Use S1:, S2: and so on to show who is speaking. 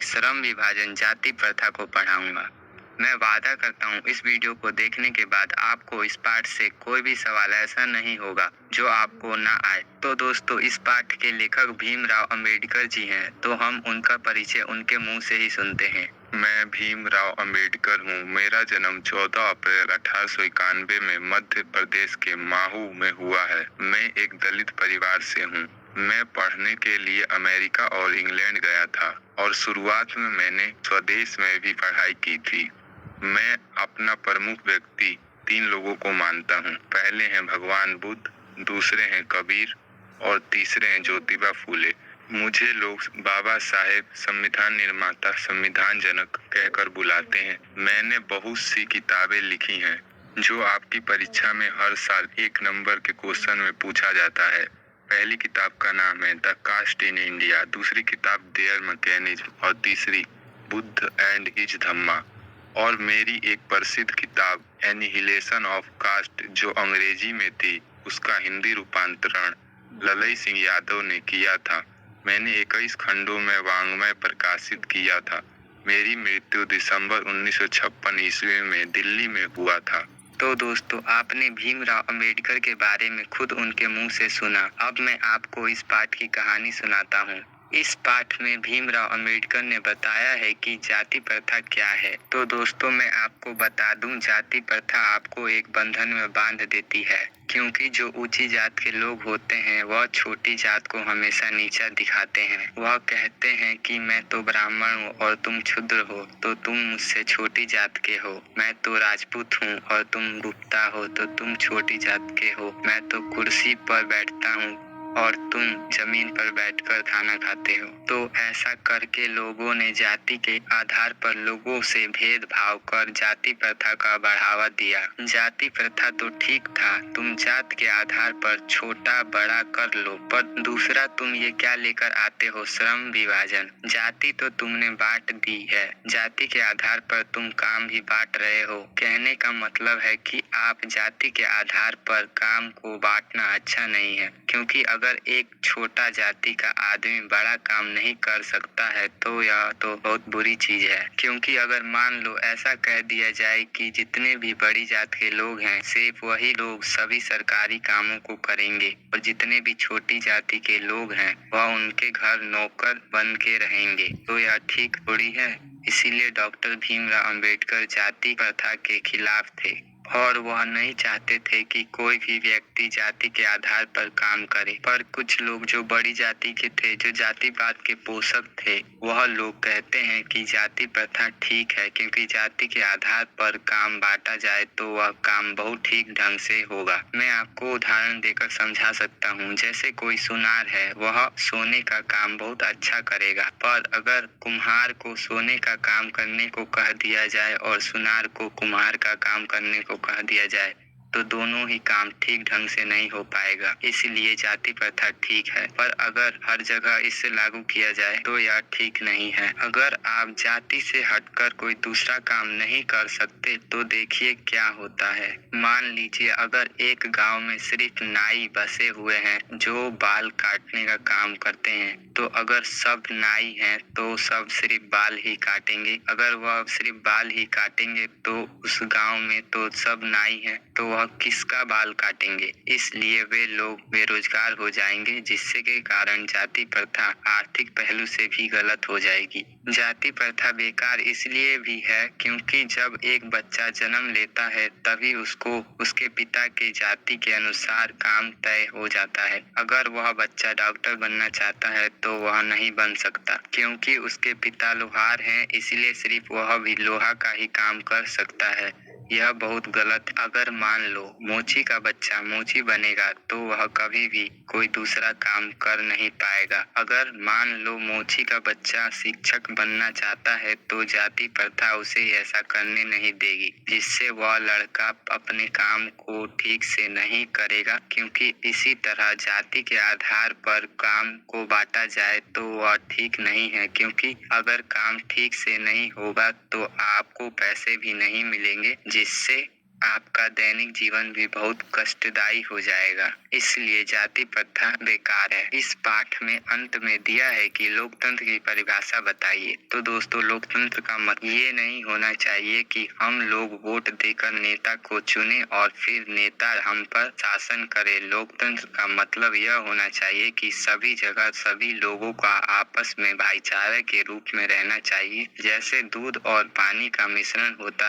S1: श्रम विभाजन जाति प्रथा को पढ़ाऊंगा। मैं वादा करता हूँ इस वीडियो को देखने के बाद आपको इस पाठ से कोई भी सवाल ऐसा नहीं होगा जो आपको ना आए। तो दोस्तों, इस पाठ के लेखक भीमराव अंबेडकर जी हैं, तो हम उनका परिचय उनके मुंह से ही सुनते हैं।
S2: मैं भीमराव अंबेडकर हूँ। मेरा जन्म 14 अप्रैल 1891 में मध्य प्रदेश के महू में हुआ है। मैं एक दलित परिवार से हूँ। मैं पढ़ने के लिए अमेरिका और इंग्लैंड गया था और शुरुआत में मैंने स्वदेश में भी पढ़ाई की थी। मैं अपना प्रमुख व्यक्ति 3 लोगों को मानता हूँ। पहले हैं भगवान बुद्ध, दूसरे हैं कबीर और तीसरे हैं ज्योतिबा फूले। मुझे लोग बाबा साहेब, संविधान निर्माता, संविधान जनक कहकर बुलाते हैं। मैंने बहुत सी किताबें लिखी हैं जो आपकी परीक्षा में हर साल 1 नंबर के क्वेश्चन में पूछा जाता है। पहली किताब का नाम है द कास्ट इन इंडिया, दूसरी किताब देयर मैकेनिज्म और तीसरी बुद्ध एंड हिज धम्मा। और मेरी एक प्रसिद्ध किताब एनिहिलेशन ऑफ कास्ट जो अंग्रेजी में थी, उसका हिंदी रूपांतरण ललई सिंह यादव ने किया था। मैंने 21 खंडों में वाङ्मय प्रकाशित किया था। मेरी मृत्यु दिसंबर 1956 ईस्वी में दिल्ली में हुआ था।
S1: तो दोस्तों, आपने भीमराव अंबेडकर के बारे में खुद उनके मुंह से सुना। अब मैं आपको इस पाठ की कहानी सुनाता हूँ। इस पाठ में भीमराव अंबेडकर ने बताया है कि जाति प्रथा क्या है। तो दोस्तों, मैं आपको बता दूं, जाति प्रथा आपको एक बंधन में बांध देती है, क्योंकि जो ऊंची जात के लोग होते हैं वह छोटी जात को हमेशा नीचा दिखाते हैं। वह कहते हैं कि मैं तो ब्राह्मण हूँ और तुम क्षुद्र हो, तो तुम मुझसे छोटी जात के हो। मैं तो राजपूत हूँ और तुम गुप्ता हो, तो तुम छोटी जात के हो। मैं तो कुर्सी पर बैठता हूँ और तुम जमीन पर बैठकर खाना खाते हो। तो ऐसा करके लोगों ने जाति के आधार पर लोगों से भेदभाव कर जाति प्रथा का बढ़ावा दिया। जाति प्रथा तो ठीक था, तुम जात के आधार पर छोटा बड़ा कर लो, पर दूसरा तुम ये क्या लेकर आते हो, श्रम विभाजन। जाति तो तुमने बांट दी है, जाति के आधार पर तुम काम भी बांट रहे हो। कहने का मतलब है कि आप जाति के आधार पर काम को बांटना अच्छा नहीं है, क्योंकि अगर एक छोटा जाति का आदमी बड़ा काम नहीं कर सकता है तो यह तो बहुत बुरी चीज है। क्योंकि अगर मान लो ऐसा कह दिया जाए कि जितने भी बड़ी जात के लोग हैं सिर्फ वही लोग सभी सरकारी कामों को करेंगे और जितने भी छोटी जाति के लोग हैं वह उनके घर नौकर बन के रहेंगे, तो यह ठीक थोड़ी है। इसीलिए डॉक्टर भीमराव अंबेडकर जाति प्रथा के खिलाफ थे और वह नहीं चाहते थे कि कोई भी व्यक्ति जाति के आधार पर काम करे। पर कुछ लोग जो बड़ी जाति के थे, जो जातिवाद के पोषक थे, वह लोग कहते हैं कि जाति प्रथा ठीक है, क्योंकि जाति के आधार पर काम बांटा जाए तो वह काम बहुत ठीक ढंग से होगा। मैं आपको उदाहरण देकर समझा सकता हूँ। जैसे कोई सुनार है, वह सोने का काम बहुत अच्छा करेगा, पर अगर कुम्हार को सोने का काम करने को कह दिया जाए और सुनार को कुम्हार का काम करने को कह दिया जाए तो दोनों ही काम ठीक ढंग से नहीं हो पाएगा। इसलिए जाति प्रथा ठीक है, पर अगर हर जगह इसे लागू किया जाए तो यह ठीक नहीं है। अगर आप जाति से हटकर कोई दूसरा काम नहीं कर सकते तो देखिए क्या होता है। मान लीजिए अगर एक गांव में सिर्फ नाई बसे हुए हैं जो बाल काटने का काम करते हैं, तो अगर सब नाई हैं तो सब सिर्फ बाल ही काटेंगे। अगर वह सिर्फ बाल ही काटेंगे तो उस गांव में तो सब नाई हैं, तो वह किसका बाल काटेंगे। इसलिए वे लोग बेरोजगार हो जाएंगे, जिससे के कारण जाति प्रथा आर्थिक पहलू से भी गलत हो जाएगी। जाति प्रथा बेकार इसलिए भी है क्योंकि जब एक बच्चा जन्म लेता है तभी उसको उसके पिता के जाति के अनुसार काम तय हो जाता है। अगर वह बच्चा डॉक्टर बनना चाहता है तो वह नहीं बन सकता, क्योंकि उसके पिता लोहार हैं, इसलिए सिर्फ वह भी लोहा का ही काम कर सकता है। यह बहुत गलत। अगर मान लो मोची का बच्चा मोची बनेगा तो वह कभी भी कोई दूसरा काम कर नहीं पाएगा। अगर मान लो मोची का बच्चा शिक्षक बनना चाहता है तो जाति प्रथा उसे ऐसा करने नहीं देगी, जिससे वह लड़का अपने काम को ठीक से नहीं करेगा। क्योंकि इसी तरह जाति के आधार पर काम को बांटा जाए तो वह ठीक नहीं है, क्योंकि अगर काम ठीक से नहीं होगा तो आपको पैसे भी नहीं मिलेंगे, जिससे आपका दैनिक जीवन भी बहुत कष्टदायी हो जाएगा। इसलिए जाति प्रथा बेकार है। इस पाठ में अंत में दिया है कि लोकतंत्र की परिभाषा बताइए। तो दोस्तों, लोकतंत्र का मतलब ये नहीं होना चाहिए कि हम लोग वोट देकर नेता को चुने और फिर नेता हम पर शासन करे। लोकतंत्र का मतलब यह होना चाहिए कि सभी जगह सभी लोगों का आपस में भाईचारे के रूप में रहना चाहिए। जैसे दूध और पानी का मिश्रण होता